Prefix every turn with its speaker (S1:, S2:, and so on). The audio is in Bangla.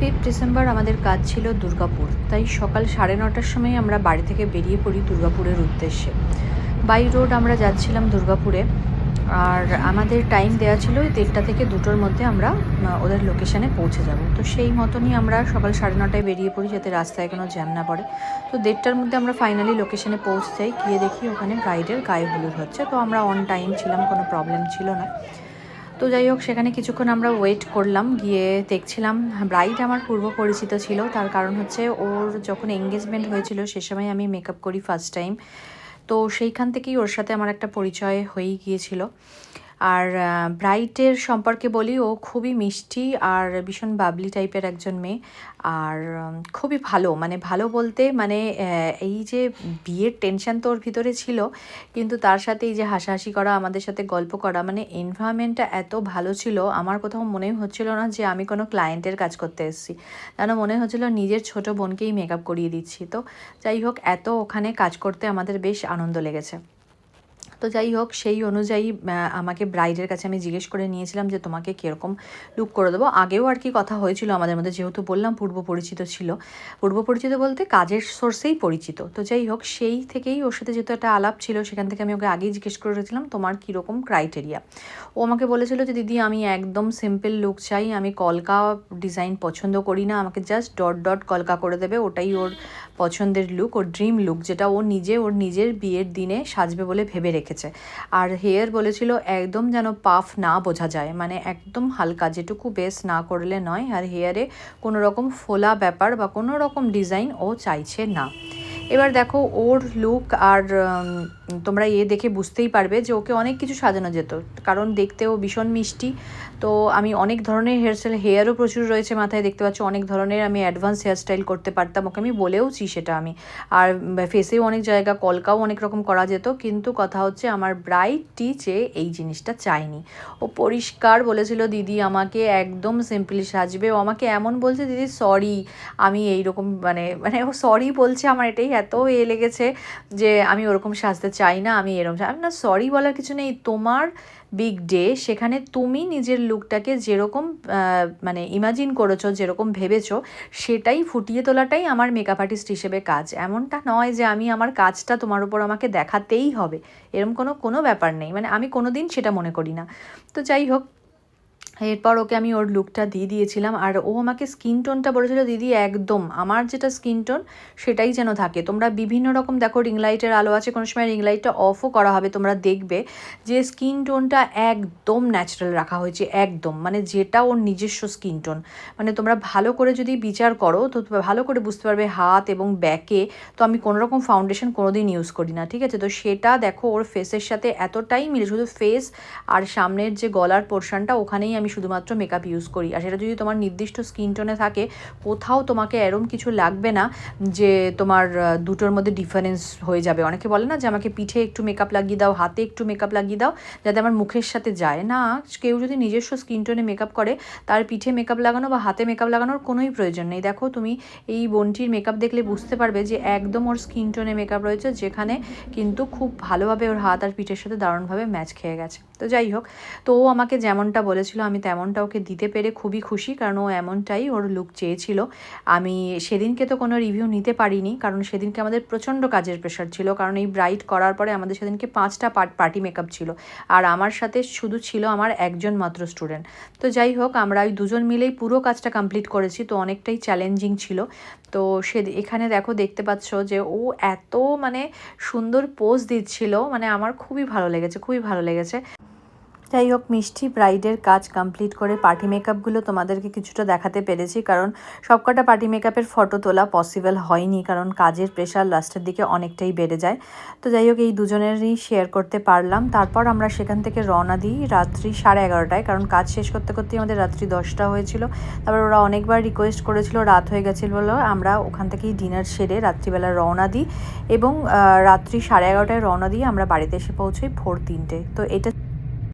S1: 5 ডিসেম্বর আমাদের কাজ ছিল দুর্গাপুর, তাই সকাল 9:30টার সময় আমরা বাড়ি থেকে বেরিয়ে পড়ি দুর্গাপুরের উদ্দেশ্যে। বাই রোড আমরা যাচ্ছিলাম দুর্গাপুরে, আর আমাদের টাইম দেওয়া ছিল 1:30টা থেকে 2টোর মধ্যে আমরা ওদের লোকেশানে পৌঁছে যাব। তো সেই মতনই আমরা সকাল 9:30টায় বেরিয়ে পড়ি, যাতে রাস্তায় কোনো জ্যাম না পড়ে। তো 1:30টার মধ্যে আমরা ফাইনালি লোকেশানে পৌঁছে যাই। গিয়ে দেখি ওখানে ব্রাইডের গায়ে হলুদ হচ্ছে, তো আমরা অন টাইম ছিলাম, কোনো প্রবলেম ছিল না। তো যাই হোক, সেখানে কিছুক্ষণ আমরা ওয়েট করলাম, গিয়ে দেখছিলাম। ব্রাইড আমার পূর্ব পরিচিত ছিল, তার কারণ হচ্ছে ওর যখন এঙ্গেজমেন্ট হয়েছিল সে সময় আমি মেকআপ করি ফার্স্ট টাইম। তো সেইখান থেকেই ওর সাথে আমার একটা পরিচয় হয়েই গিয়েছিল। আর ব্রাইডের সম্পর্কে বলি, ও খুবই মিষ্টি আর ভীষণ বাবলি টাইপের একজন মেয়ে। আর খুবই ভালো, মানে ভালো বলতে মানে এই যে বিয়ের টেনশন তো ওর ভিতরে ছিল, কিন্তু তার সাথে এই যে হাসাহাসি করা, আমাদের সাথে গল্প করা, মানে এনভায়রনমেন্টটা এত ভালো ছিল, আমার কোথাও মনেই হচ্ছিল না যে আমি কোনো ক্লায়েন্টের কাজ করতে এসেছি। যেন মনে হচ্ছিল নিজের ছোট বোনকেই মেকআপ করিয়ে দিচ্ছি। তো যাই হোক, এত ওখানে কাজ করতে আমাদের বেশ আনন্দ লেগেছে। তো যাই হোক, সেই অনুযায়ী আমাকে ব্রাইডের কাছে আমি জিজ্ঞেস করে নিয়েছিলাম যে তোমাকে কীরকম লুক করে দেবো। আগেও আর কি কথা হয়েছিল আমাদের মধ্যে, যেহেতু বললাম পূর্ব পরিচিত ছিল। পূর্ব পরিচিত বলতে কাজের সোর্সেই পরিচিত। তো যাই হোক, সেই থেকেই ওর সাথে যেহেতু একটা আলাপ ছিল, সেখান থেকে আমি ওকে আগেই জিজ্ঞেস করে রেখেছিলাম তোমার কীরকম ক্রাইটেরিয়া। ও আমাকে বলেছিল যে দিদি, আমি একদম সিম্পল লুক চাই, আমি কলকা ডিজাইন পছন্দ করি না, আমাকে জাস্ট ডট ডট কলকা করে দেবে, ওটাই ওর পছন্দের লুক, ওর ড্রিম লুক, যেটা ও ওর নিজের বিয়ের দিনে সাজবে বলে ভেবে রেখেছে। আর হেয়ার বলেছিল একদম যেন পাফ না বোঝা যায়, মানে একদম হালকা, যেটুকু বেস না করলে নয়। আর হেয়ারে কোনো রকম ফোলা ব্যাপার বা কোনো রকম ডিজাইন ও চাইছে না। এবার দেখো ওর লুক, আর তোমরা দেখে বুঝতেই পারবে যে ওকে অনেক কিছু সাজানো যেত, কারণ দেখতেও ভীষণ মিষ্টি। তো আমি অনেক ধরনের হেয়ারও প্রচুর রয়েছে মাথায়, দেখতে পাচ্ছ অনেক ধরনের আমি অ্যাডভান্স হেয়ারস্টাইল করতে পারতাম, ওকে আমি বলেওছি সেটা আমি। আর ফেসেও অনেক জায়গা, কলকাও অনেক রকম করা যেত, কিন্তু কথা হচ্ছে আমার ব্রাইডটি যে এই জিনিসটা চায়নি। ও পরিষ্কার বলেছিল দিদি আমাকে একদম সিম্পলি সাজবে। ও আমাকে এমন বলছে, দিদি সরি আমি এইরকম, মানে মানে ও সরি বলছে, আমার এটাই এত লেগেছে যে আমি ওরকম সাজতে চাই না, আমি এরকম চাই না। সরি বলার কিছু নেই, তোমার বিগ ডে, সেখানে তুমি নিজের লুকটাকে যেরকম মানে ইমাজিন করেছো, যেরকম ভেবেছো, সেটাই ফুটিয়ে তোলাটাই আমার মেকআপ আর্টিস্ট হিসেবে কাজ। এমনটা নয় যে আমি আমার কাজটা তোমার উপর আমাকে দেখাতেই হবে, এরকম কোনো ব্যাপার নেই, মানে আমি কোনো দিন সেটা মনে করি না। তো যাই হোক, এরপর ওকে আমি ওর লুকটা দিয়ে দিয়েছিলাম। আর ও আমাকে স্কিন টোনটা বলেছিল দিদি একদম আমার যেটা স্কিন টোন সেটাই যেন থাকে। তোমরা বিভিন্ন রকম দেখো, রিং লাইটের আলো আছে, কোনো সময় রিং লাইটটা অফও করা হবে, তোমরা দেখবে যে স্কিন টোনটা একদম ন্যাচারাল রাখা হয়েছে, একদম মানে যেটা ওর নিজস্ব স্কিন টোন। মানে তোমরা ভালো করে যদি বিচার করো তো ভালো করে বুঝতে পারবে হাত এবং ব্যাকে তো আমি কোনো রকম ফাউন্ডেশন কোনো দিন ইউজ করি না, ঠিক আছে? তো সেটা দেখো ওর ফেসের সাথে এতটাই মিলে, শুধু ফেস আর সামনের যে গলার পোর্শনটা, ওখানেই আমি শুধুমাত্র মেকআপ ইউজ করি। আর সেটা যদি তোমার নির্দিষ্ট স্কিন টোনে থাকে, কোথাও তোমাকে এরম কিছু লাগবে না যে তোমার দুটোর মধ্যে ডিফারেন্স হয়ে যাবে। অনেকে বলে না যে আমাকে পিঠে একটু মেকআপ লাগিয়ে দাও, হাতে একটু মেকআপ লাগিয়ে দাও, যাতে আমার মুখের সাথে যায় না। কেউ যদি নিজস্ব স্কিন টোনে মেকআপ করে, তার পিঠে মেকআপ লাগানো বা হাতে মেকআপ লাগানোর কোনোই প্রয়োজন নেই। দেখো তুমি এই বোনটির মেকআপ দেখলে বুঝতে পারবে যে একদম ওর স্কিন টোনে মেকআপ রয়েছে, যেখানে কিন্তু খুব ভালোভাবে ওর হাত আর পিঠের সাথে দারুণভাবে ম্যাচ খেয়ে গেছে। তো যাই হোক, তো ও আমাকে যেমনটা বলেছিল আমি তেমনটা ওকে দিতে পেরে খুবই খুশি, কারণ ও এমনটাই ওর লুক চেয়েছিল। আমি সেদিনকে তো কোনো রিভিউ নিতে পারিনি, কারণ সেদিনকে আমাদের প্রচণ্ড কাজের প্রেশার ছিল, কারণ এই ব্রাইড করার পরে আমাদের সেদিনকে 5টা পার্টি মেকআপ ছিল, আর আমার সাথে শুধু ছিল আমার একজন মাত্র স্টুডেন্ট। তো যাই হোক, আমরা ওই দুজন মিলেই পুরো কাজটা কমপ্লিট করেছি, তো অনেকটাই চ্যালেঞ্জিং ছিল। তো এখানে দেখো, দেখতে পাচ্ছ যে ও এত মানে সুন্দর পোজ দিচ্ছিল, মানে আমার খুবই ভালো লেগেছে, খুবই ভালো লেগেছে। যাই হোক, মিষ্টি ব্রাইডের কাজ কমপ্লিট করে পার্টি মেকআপগুলো তোমাদেরকে কিছুটা দেখাতে পেরেছি, কারণ সবকটা পার্টি মেকআপের ফটো তোলা পসিবল হয়নি, কারণ কাজের প্রেশার লাস্টের দিকে অনেকটাই বেড়ে যায়। তো যাই হোক, এই দুজনেরই শেয়ার করতে পারলাম। তারপর আমরা সেখান থেকে রওনা দিই রাত্রি 11:30টায়, কারণ কাজ শেষ করতে করতেই আমাদের রাত্রি 10টা হয়েছিল। তারপর ওরা অনেকবার রিকোয়েস্ট করেছিল, রাত হয়ে গেছিল বলে আমরা ওখান থেকেই ডিনার সেরে রাত্রিবেলা রওনা দিই, এবং রাত্রি 11:30টায় রওনা দিয়ে আমরা বাড়িতে এসে পৌঁছই ভোর 3টে। তো এটা